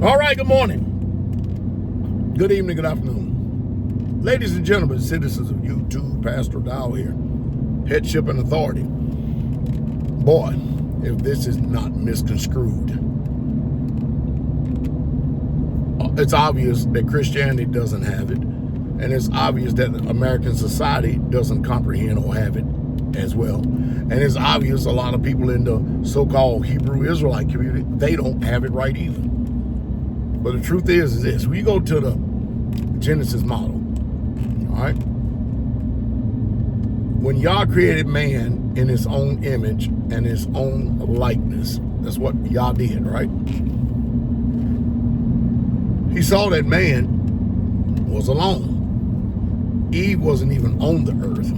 All right, good morning, good evening, good afternoon. Ladies and gentlemen, citizens of YouTube, Pastor Dowell here, Headship and Authority. Boy, if this is not misconstrued, it's obvious that Christianity doesn't have it, and it's obvious that American society doesn't comprehend or have it as well. And it's obvious a lot of people in the so-called Hebrew Israelite community, they don't have it right either. But the truth is this: we go to the Genesis model, all right? When Yah created man in his own image and his own likeness, that's what Yah did, right? He saw that man was alone. Eve wasn't even on the earth.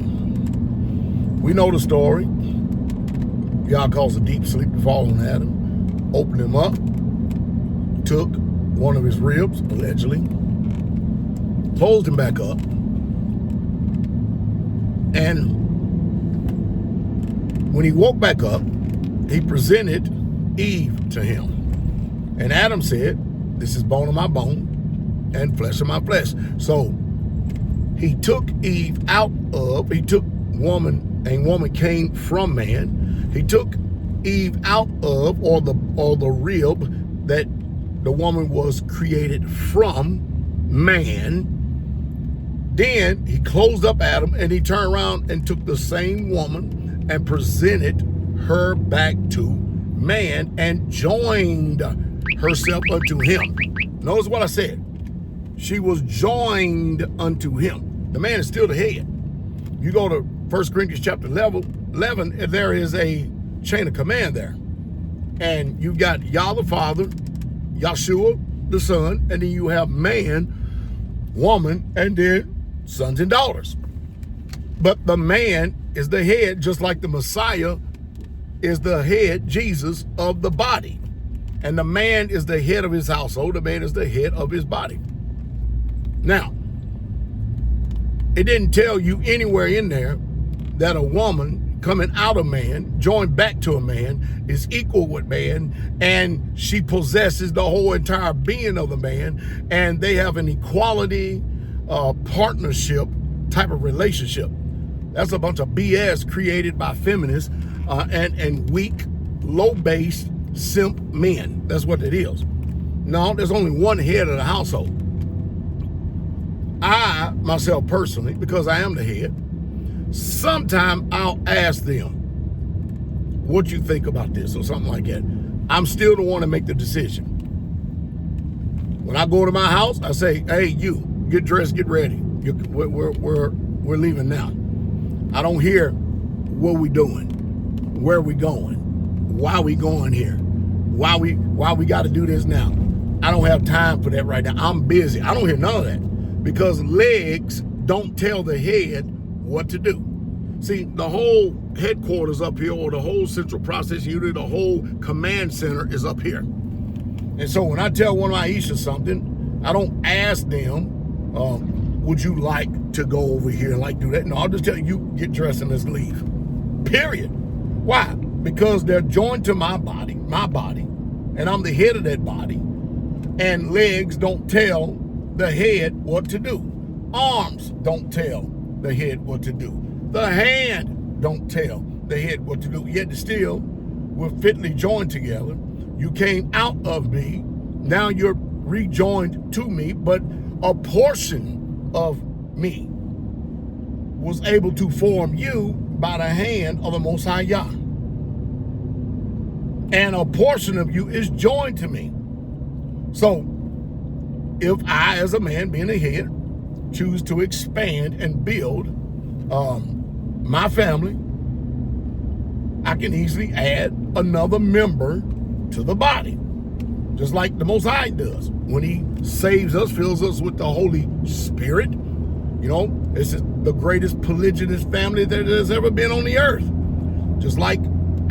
We know the story. Yah caused a deep sleep to fall on Adam, opened him up, took one of his ribs, allegedly, closed him back up, and when he woke back up, he presented Eve to him. And Adam said, "This is bone of my bone and flesh of my flesh." So he took Eve out of, he took woman, and woman came from man. He took Eve out of, or the rib that the woman was created from man. Then he closed up Adam, and he turned around and took the same woman and presented her back to man and joined herself unto him. Notice what I said. She was joined unto him. The man is still the head. You go to 1 Corinthians chapter 11, and there is a chain of command there. And you got Yah the Father, Yahshua the Son, and then you have man, woman, and then sons and daughters. But the man is the head, just like the Messiah is the head, Jesus, of the body. And the man is the head of his household. The man is the head of his body. Now, it didn't tell you anywhere in there that a woman coming out of man, joined back to a man, is equal with man, and she possesses the whole entire being of the man, and they have an equality, partnership type of relationship. That's a bunch of BS created by feminists and weak, low-based simp men. That's what it is. No, there's only one head of the household. I, myself personally, because I am the head, sometime I'll ask them, what you think about this or something like that. I'm still the one to make the decision. When I go to my house, I say, hey, you, get dressed, get ready. We're leaving now. I don't hear what we doing, where we going, why we going here, why we got to do this now. I don't have time for that right now. I'm busy. I don't hear none of that because legs don't tell the head what to do. See, the whole headquarters up here, or the whole central processing unit, the whole command center is up here. And so when I tell one of my Aisha something, I don't ask them, would you like to go over here and do that? No, I'll just tell you, get dressed and let's leave. Period. Why? Because they're joined to my body, and I'm the head of that body, and legs don't tell the head what to do. Arms don't tell the head what to do. The hand don't tell the head what to do. Yet still, we're fitly joined together. You came out of me. Now you're rejoined to me, but a portion of me was able to form you by the hand of the Most High Yah. And a portion of you is joined to me. So, if I, as a man, being a head, choose to expand and build my family, I can easily add another member to the body, just like the Most High does. When he saves us, fills us with the Holy Spirit, you know, this is the greatest polygynous family that has ever been on the earth. Just like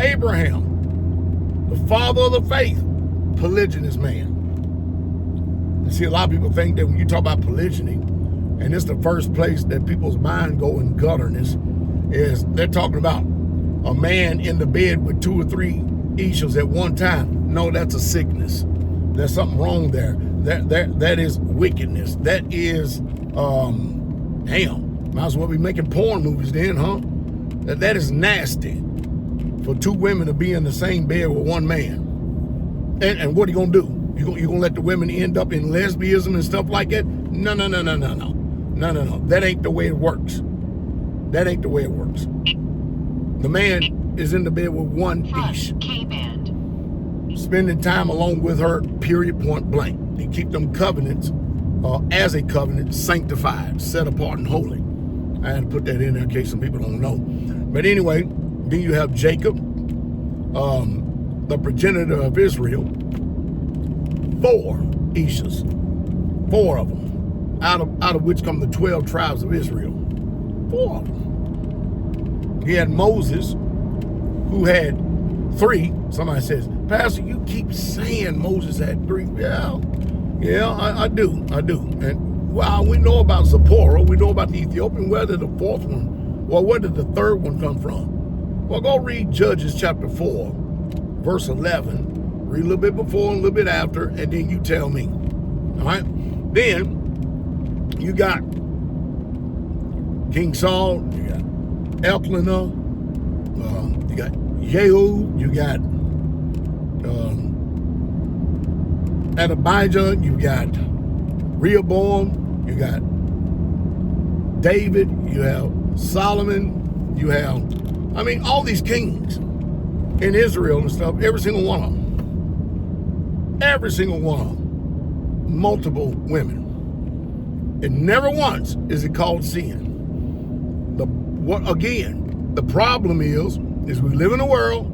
Abraham, the father of the faith, polygynous man. You see, a lot of people think that when you talk about polygyny, and it's the first place that people's mind go in gutterness, is they're talking about a man in the bed with 2 or 3 Ishas at one time. No, that's a sickness. There's something wrong there. That is wickedness. That is, might as well be making porn movies then, huh? That is nasty for two women to be in the same bed with one man. And what are you gonna do? You gonna let the women end up in lesbianism and stuff like that? No. That ain't the way it works. That ain't the way it works. The man is in the bed with one ish, spending time along with her, period, point blank. They keep them covenants as a covenant sanctified, set apart and holy. I had to put that in there in case some people don't know. But anyway, then you have Jacob, the progenitor of Israel, 4 Ishas, 4 of them, out of which come the 12 tribes of Israel. 4 of them. He had Moses, who had 3. Somebody says, Pastor, you keep saying Moses had 3. Yeah, I do. And well, we know about Zipporah, we know about the Ethiopian. Where did the 4th one, well, where did the 3rd one come from? Well, go read Judges chapter 4, verse 11. Read a little bit before and a little bit after, and then you tell me. All right? Then you got King Saul, you got Elkanah, you got Jehu, you got Adonijah, you got Rehoboam, you got David, you have Solomon, you have, all these kings in Israel and stuff, every single one of them. Every single one of them. Multiple women. And never once is it called sin. The problem is we live in a world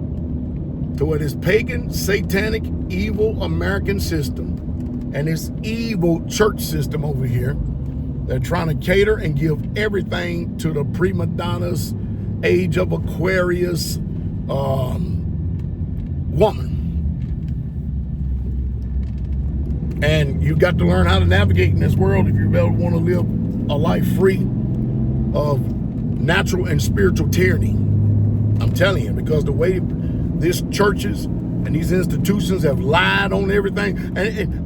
to where this pagan, satanic, evil American system and this evil church system over here, they're trying to cater and give everything to the prima donnas, age of Aquarius woman. And you got to learn how to navigate in this world if you really want to live a life free of natural and spiritual tyranny. I'm telling you, because the way these churches and these institutions have lied on everything.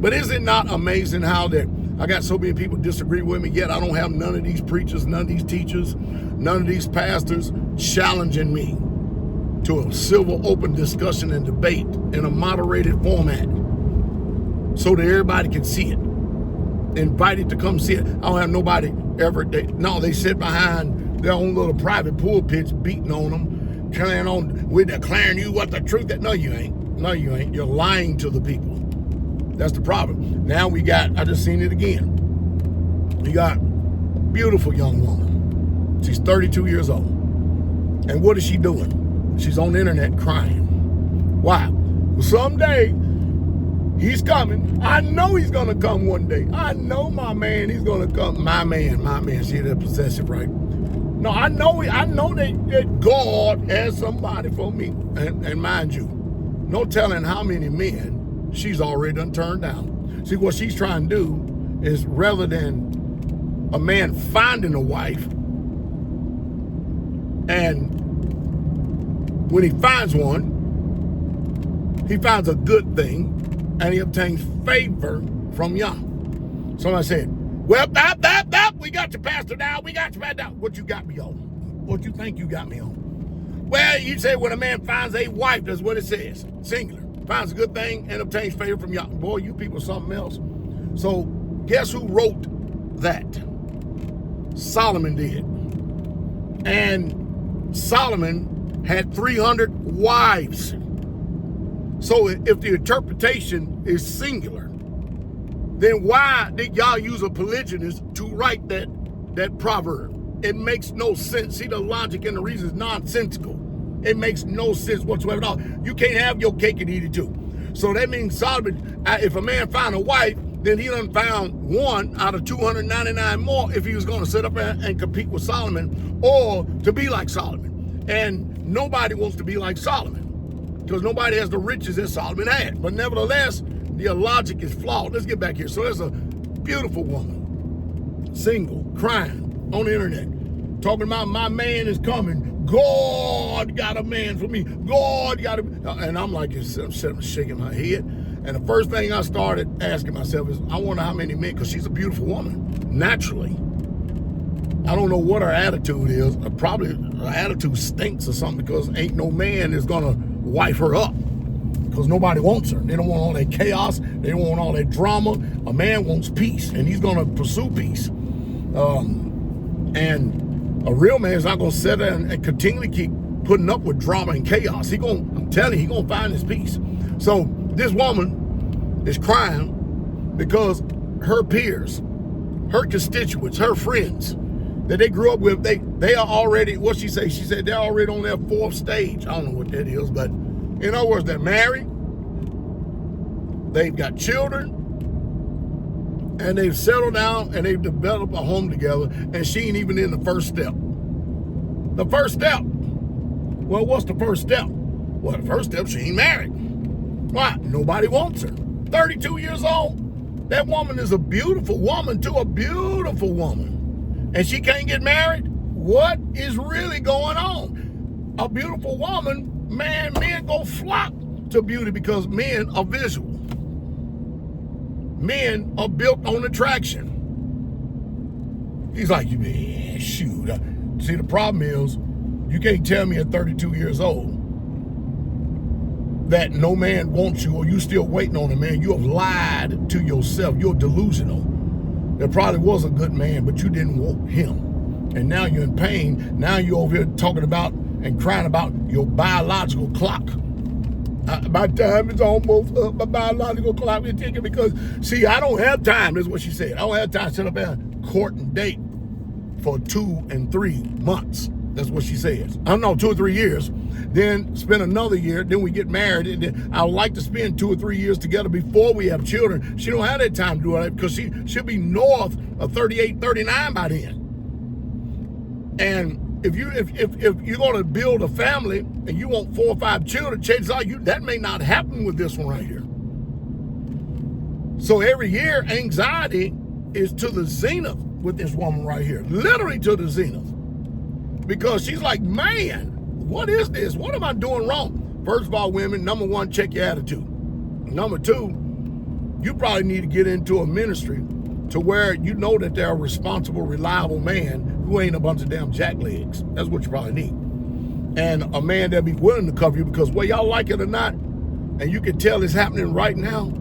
But is it not amazing how that I got so many people disagree with me, yet I don't have none of these preachers, none of these teachers, none of these pastors challenging me to a civil, open discussion and debate in a moderated format so that everybody can see it. Invited to come see it. I don't have nobody ever. They sit behind their own little private pulpits beating on them, we're declaring you what the truth is. No, you ain't. You're lying to the people. That's the problem. Now I just seen it again. You got a beautiful young woman. She's 32 years old. And what is she doing? She's on the internet crying. Why? Well, someday he's coming. I know he's going to come one day. I know my man, he's going to come. My man. See, that possessive, right? No, I know that God has somebody for me. And mind you, no telling how many men she's already done turned down. See, what she's trying to do is, rather than a man finding a wife, and when he finds one, he finds a good thing, and he obtains favor from Yah. Somebody said, well, we got you, Pastor Dowell. We got you, Pastor Dowell. What you got me on? What you think you got me on? Well, you say when a man finds a wife, that's what it says. Singular. Finds a good thing and obtains favor from Yah. Boy, you people are something else. So guess who wrote that? Solomon did. And Solomon had 300 wives. So if the interpretation is singular, then why did y'all use a polygynist to write that proverb? It makes no sense. See, the logic and the reason is nonsensical. It makes no sense whatsoever at all. You can't have your cake and eat it too. So that means Solomon, if a man found a wife, then he done found one out of 299 more if he was going to sit up and compete with Solomon or to be like Solomon. And nobody wants to be like Solomon because nobody has the riches that Solomon had. But nevertheless, the logic is flawed. Let's get back here. So there's a beautiful woman, single, crying on the internet, talking about my man is coming. God got a man for me. God got a... And I'm like, I'm shaking my head. And the first thing I started asking myself is, I wonder how many men, because she's a beautiful woman, naturally. I don't know what her attitude is. Probably her attitude stinks or something, because ain't no man is going to wife her up, because nobody wants her. They don't want all that chaos. They don't want all that drama. A man wants peace, and he's going to pursue peace. And a real man is not going to sit there and continually keep putting up with drama and chaos. I'm telling you, he's going to find his peace. So this woman is crying because her peers, her constituents, her friends that they grew up with, they are already, what she say? She said they're already on their fourth stage. I don't know what that is, but in other words, they're married, they've got children, and they've settled down and they've developed a home together, and she ain't even in the first step. The first step. Well, what's the first step? Well, the first step, she ain't married. Why? Nobody wants her. 32 years old. That woman is a beautiful woman to a beautiful woman. And she can't get married? What is really going on? A beautiful woman, man, men go flock to beauty because men are visual. Men are built on attraction. He's like, yeah, shoot. See, the problem is, you can't tell me at 32 years old that no man wants you, or you still waiting on a man. You have lied to yourself. You're delusional. There probably was a good man, but you didn't want him. And now you're in pain. Now you're over here talking about and crying about your biological clock. My time is almost up. My biological clock is ticking because, see, I don't have time. That's what she said. I don't have time to sit up there and court and date for 2 and 3 months. That's what she says. I don't know, 2 or 3 years. Then spend another year. Then we get married. And then I would like to spend 2 or 3 years together before we have children. She don't have that time to do that because she'll be north of 38, 39 by then. And if you're going to build a family and you want 4 or 5 children, chances are that may not happen with this one right here. So every year, anxiety is to the zenith with this woman right here, literally to the zenith. Because she's like, man, what is this? What am I doing wrong? First of all, women, number one, check your attitude. Number two, you probably need to get into a ministry to where you know that they're a responsible, reliable man who ain't a bunch of damn jacklegs. That's what you probably need. And a man that'll be willing to cover you, because whether y'all like it or not, and you can tell it's happening right now,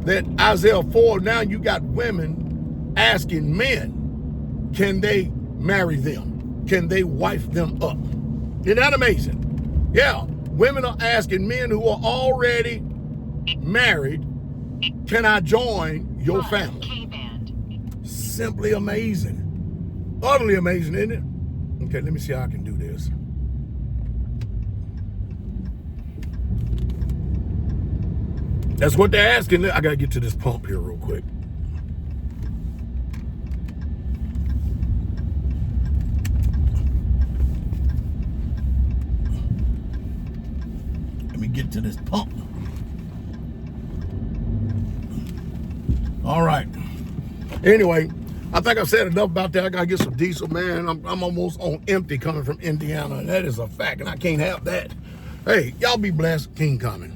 that Isaiah 4, now you got women asking men, can they marry them? Can they wife them up? Isn't that amazing? Yeah, women are asking men who are already married, can I join your family? Simply amazing. Utterly amazing, isn't it? Okay, let me see how I can do this. That's what they're asking. I got to get to this pump here real quick. Let me get to this pump. All right. Anyway, I think I've said enough about that. I got to get some diesel, man. I'm almost on empty coming from Indiana. That is a fact, and I can't have that. Hey, y'all be blessed. King coming.